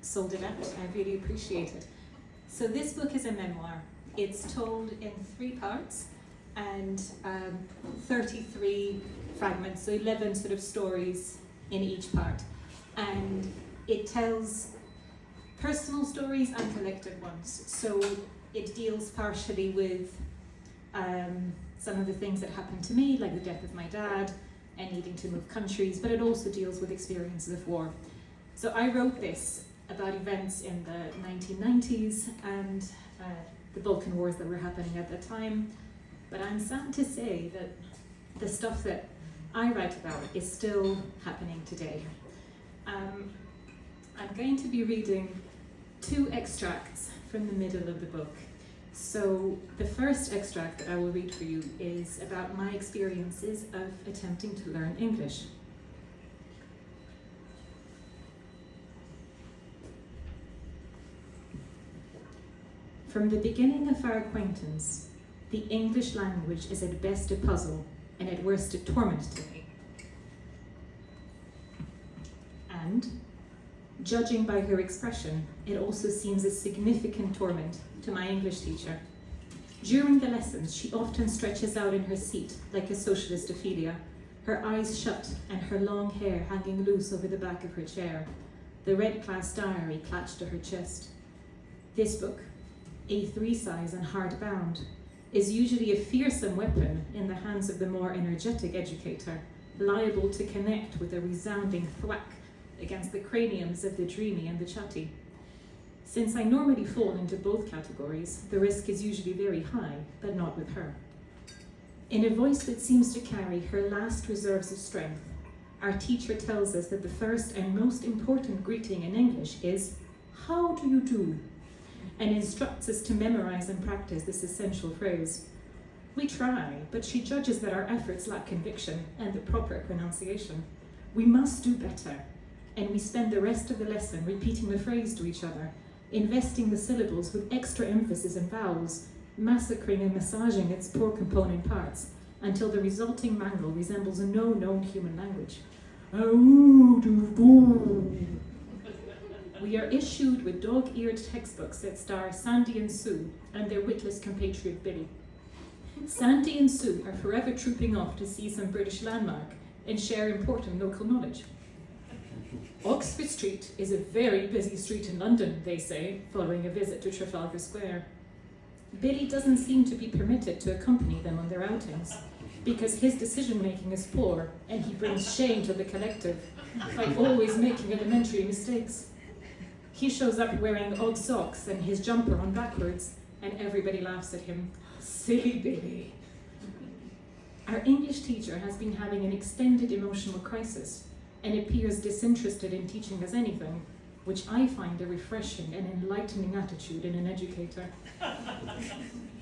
sold it out. I really appreciate it. So this book is a memoir. It's told in 3 parts and 33 fragments, so 11 sort of stories in each part. And it tells personal stories and collective ones. So it deals partially with some of the things that happened to me, like the death of my dad and needing to move countries, but it also deals with experiences of war. So I wrote this about events in the 1990s and the Balkan Wars that were happening at that time. But I'm sad to say that the stuff that I write about is still happening today. I'm going to be reading 2 extracts from the middle of the book. So the first extract that I will read for you is about my experiences of attempting to learn English. From the beginning of our acquaintance, the English language is at best a puzzle and at worst a torment to me. And, judging by her expression, it also seems a significant torment to my English teacher. During the lessons, she often stretches out in her seat like a socialist Ophelia, her eyes shut and her long hair hanging loose over the back of her chair, the red class diary clutched to her chest. This book, A3 size and hardbound, is usually a fearsome weapon in the hands of the more energetic educator, liable to connect with a resounding thwack against the craniums of the dreamy and the chatty. Since I normally fall into both categories, the risk is usually very high, but not with her. In a voice that seems to carry her last reserves of strength, our teacher tells us that the first and most important greeting in English is, "How do you do?" and instructs us to memorize and practice this essential phrase. We try, but she judges that our efforts lack conviction and the proper pronunciation. We must do better, and we spend the rest of the lesson repeating the phrase to each other, investing the syllables with extra emphasis and vowels, massacring and massaging its poor component parts, until the resulting mangle resembles no known human language. We are issued with dog-eared textbooks that star Sandy and Sue and their witless compatriot Billy. Sandy and Sue are forever trooping off to see some British landmark and share important local knowledge. Oxford Street is a very busy street in London, they say, following a visit to Trafalgar Square. Billy doesn't seem to be permitted to accompany them on their outings, because his decision-making is poor and he brings shame to the collective by always making elementary mistakes. He shows up wearing odd socks and his jumper on backwards, and everybody laughs at him. Silly Billy. Our English teacher has been having an extended emotional crisis and appears disinterested in teaching us anything, which I find a refreshing and enlightening attitude in an educator.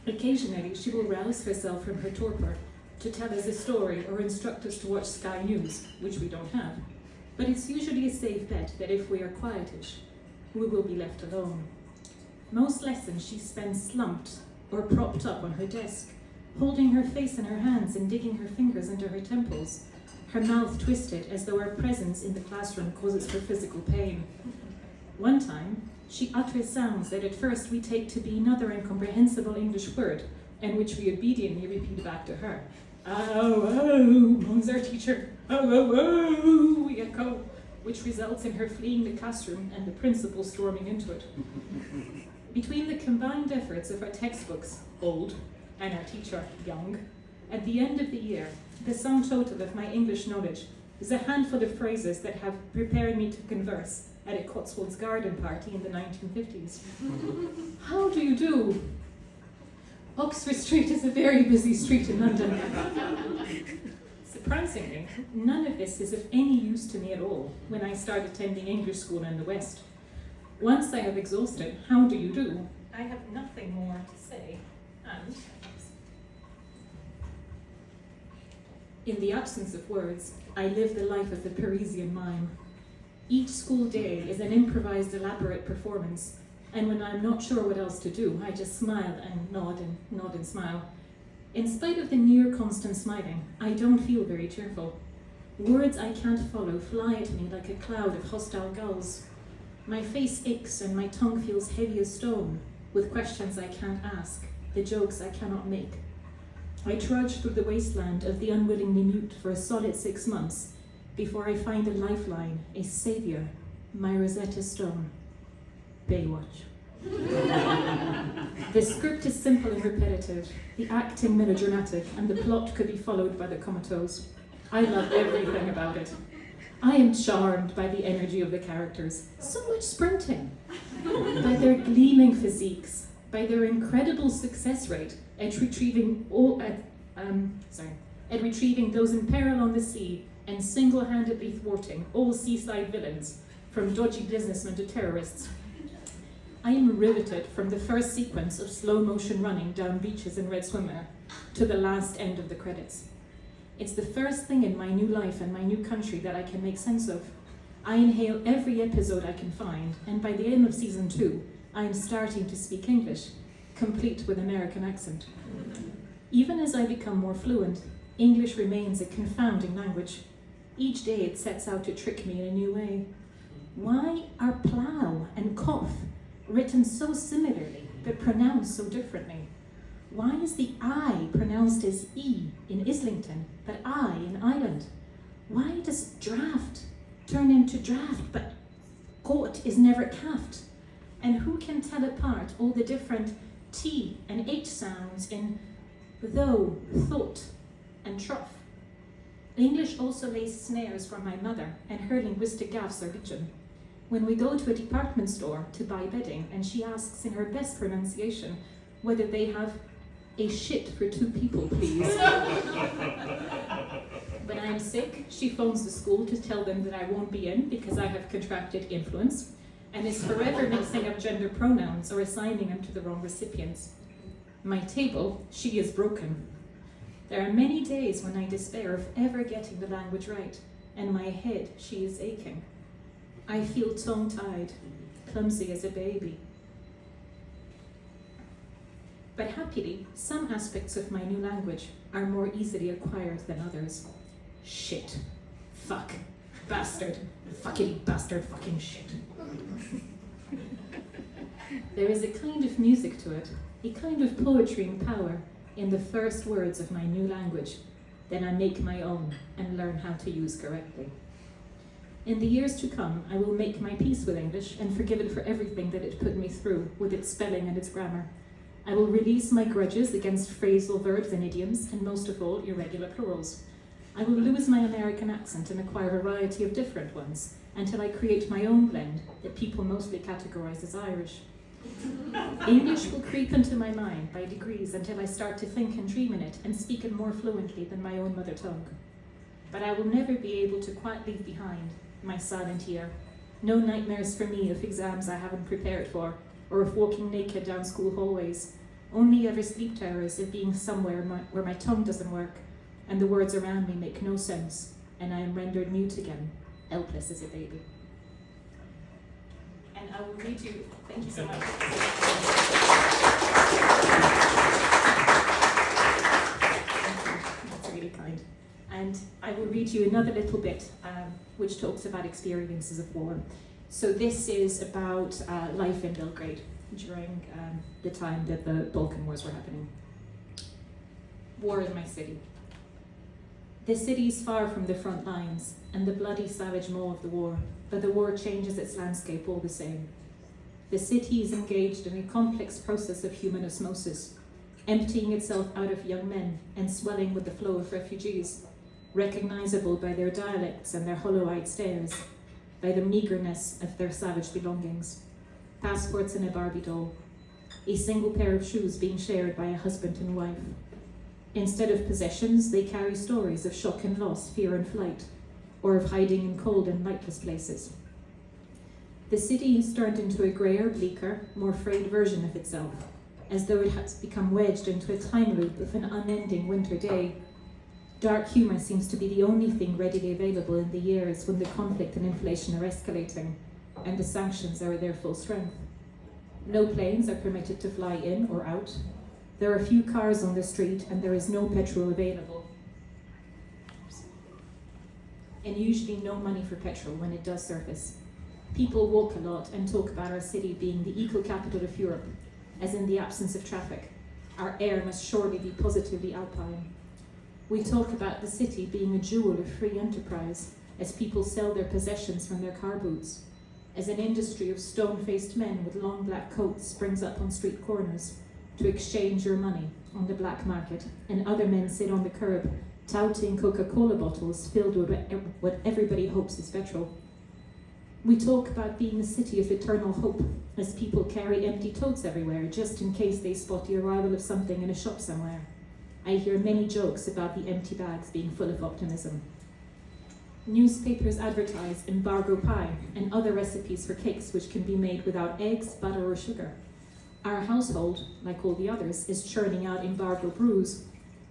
Occasionally, she will rouse herself from her torpor to tell us a story or instruct us to watch Sky News, which we don't have. But it's usually a safe bet that if we are quietish, we will be left alone. Most lessons she spends slumped or propped up on her desk, holding her face in her hands and digging her fingers into her temples, her mouth twisted as though our presence in the classroom causes her physical pain. One time, she utters sounds that at first we take to be another incomprehensible English word, and which we obediently repeat back to her. "Oh, oh," moans our teacher. "Oh, oh, oh," we echo, which results in her fleeing the classroom and the principal storming into it. Between the combined efforts of our textbooks, old, and our teacher, young, at the end of the year, the sum total of my English knowledge is a handful of phrases that have prepared me to converse at a Cotswolds garden party in the 1950s. "How do you do?" "Oxford Street is a very busy street in London." Surprisingly, none of this is of any use to me at all when I start attending English school in the West. Once I have exhausted "how do you do," I have nothing more to say, and in the absence of words, I live the life of the Parisian mime. Each school day is an improvised, elaborate performance, and when I'm not sure what else to do, I just smile and nod and smile. In spite of the near constant smiling, I don't feel very cheerful. Words I can't follow fly at me like a cloud of hostile gulls. My face aches and my tongue feels heavy as stone, with questions I can't ask, the jokes I cannot make. I trudge through the wasteland of the unwillingly mute for a solid 6 months before I find a lifeline, a savior, my Rosetta Stone. Baywatch. The script is simple and repetitive, the acting melodramatic, and the plot could be followed by the comatose. I love everything about it. I am charmed by the energy of the characters, so much sprinting, by their gleaming physiques, by their incredible success rate at retrieving those in peril on the sea and single-handedly thwarting all seaside villains, from dodgy businessmen to terrorists. I am riveted from the first sequence of slow-motion running down beaches in Red Swimwear to the last end of the credits. It's the first thing in my new life and my new country that I can make sense of. I inhale every episode I can find, and by the end of season 2, I am starting to speak English, complete with American accent. Even as I become more fluent, English remains a confounding language. Each day it sets out to trick me in a new way. Why are plough and cough written so similarly, but pronounced so differently? Why is the I pronounced as E in Islington, but I in Ireland? Why does draft turn into draft, but court is never calfed? And who can tell apart all the different T and H sounds in though, thought, and trough? English also lays snares for my mother, and her linguistic gaffes are legion. When we go to a department store to buy bedding, and she asks in her best pronunciation whether they have a shit for 2 people, please. When I am sick, she phones the school to tell them that I won't be in because I have contracted influence, and is forever mixing up gender pronouns or assigning them to the wrong recipients. My table, she is broken. There are many days when I despair of ever getting the language right, and my head, she is aching. I feel tongue-tied, clumsy as a baby. But happily, some aspects of my new language are more easily acquired than others. Shit. Fuck. Bastard. Fucking bastard. Fucking shit. There is a kind of music to it, a kind of poetry and power in the first words of my new language that I make my own and learn how to use correctly. In the years to come, I will make my peace with English and forgive it for everything that it put me through with its spelling and its grammar. I will release my grudges against phrasal verbs and idioms, and most of all, irregular plurals. I will lose my American accent and acquire a variety of different ones until I create my own blend that people mostly categorize as Irish. English will creep into my mind by degrees until I start to think and dream in it and speak it more fluently than my own mother tongue. But I will never be able to quite leave behind my silent year. No nightmares for me of exams I haven't prepared for, or of walking naked down school hallways. Only ever sleep terrors of being somewhere where my tongue doesn't work, and the words around me make no sense, and I am rendered mute again, helpless as a baby. And I will read you, thank you so much. That's really kind. And I will read you another little bit which talks about experiences of war. So this is about life in Belgrade during the time that the Balkan Wars were happening. War in my city. The city is far from the front lines and the bloody savage maw of the war, but the war changes its landscape all the same. The city is engaged in a complex process of human osmosis, emptying itself out of young men and swelling with the flow of refugees, recognizable by their dialects and their hollow-eyed stares, by the meagerness of their savage belongings. Passports and a Barbie doll, a single pair of shoes being shared by a husband and wife. Instead of possessions, they carry stories of shock and loss, fear and flight, or of hiding in cold and lightless places. The city has turned into a greyer, bleaker, more frayed version of itself, as though it has become wedged into a time loop of an unending winter day. Dark humour seems to be the only thing readily available in the years when the conflict and inflation are escalating, and the sanctions are at their full strength. No planes are permitted to fly in or out. There are few cars on the street, and there is no petrol available. And usually no money for petrol when it does surface. People walk a lot and talk about our city being the eco-capital of Europe, as in the absence of traffic. Our air must surely be positively alpine. We talk about the city being a jewel of free enterprise, as people sell their possessions from their car boots, as an industry of stone-faced men with long black coats springs up on street corners to exchange your money on the black market, and other men sit on the curb touting Coca-Cola bottles filled with what everybody hopes is petrol. We talk about being a city of eternal hope, as people carry empty totes everywhere just in case they spot the arrival of something in a shop somewhere. I hear many jokes about the empty bags being full of optimism. Newspapers advertise embargo pie and other recipes for cakes which can be made without eggs, butter, or sugar. Our household, like all the others, is churning out embargo brews,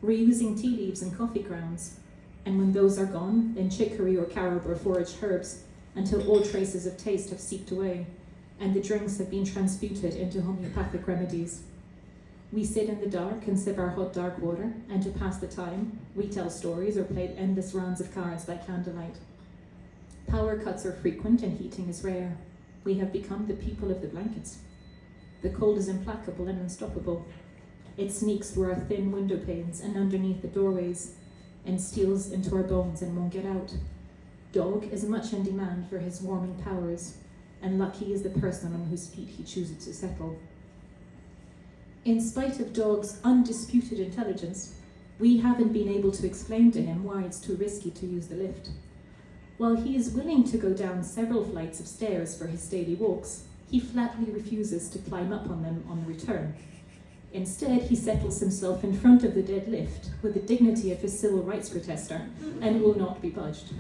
reusing tea leaves and coffee grounds. And when those are gone, then chicory or carob or foraged herbs, until all traces of taste have seeped away, and the drinks have been transmuted into homeopathic remedies. We sit in the dark and sip our hot dark water, and to pass the time, we tell stories or play endless rounds of cards by candlelight. Power cuts are frequent and heating is rare. We have become the people of the blankets. The cold is implacable and unstoppable. It sneaks through our thin window panes and underneath the doorways, and steals into our bones and won't get out. Dog is much in demand for his warming powers, and lucky is the person on whose feet he chooses to settle. In spite of Dog's undisputed intelligence, we haven't been able to explain to him why it's too risky to use the lift. While he is willing to go down several flights of stairs for his daily walks, he flatly refuses to climb up on them on the return. Instead, he settles himself in front of the dead lift with the dignity of a civil rights protester and will not be budged.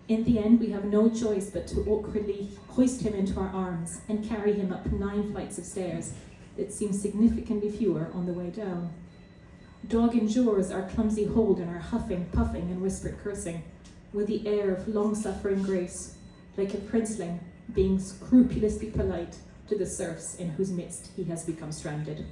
In the end, we have no choice but to awkwardly hoist him into our arms and carry him up 9 flights of stairs that seem significantly fewer on the way down. Dog endures our clumsy hold and our huffing, puffing, and whispered cursing with the air of long-suffering grace, like a princeling being scrupulously polite to the serfs in whose midst he has become stranded.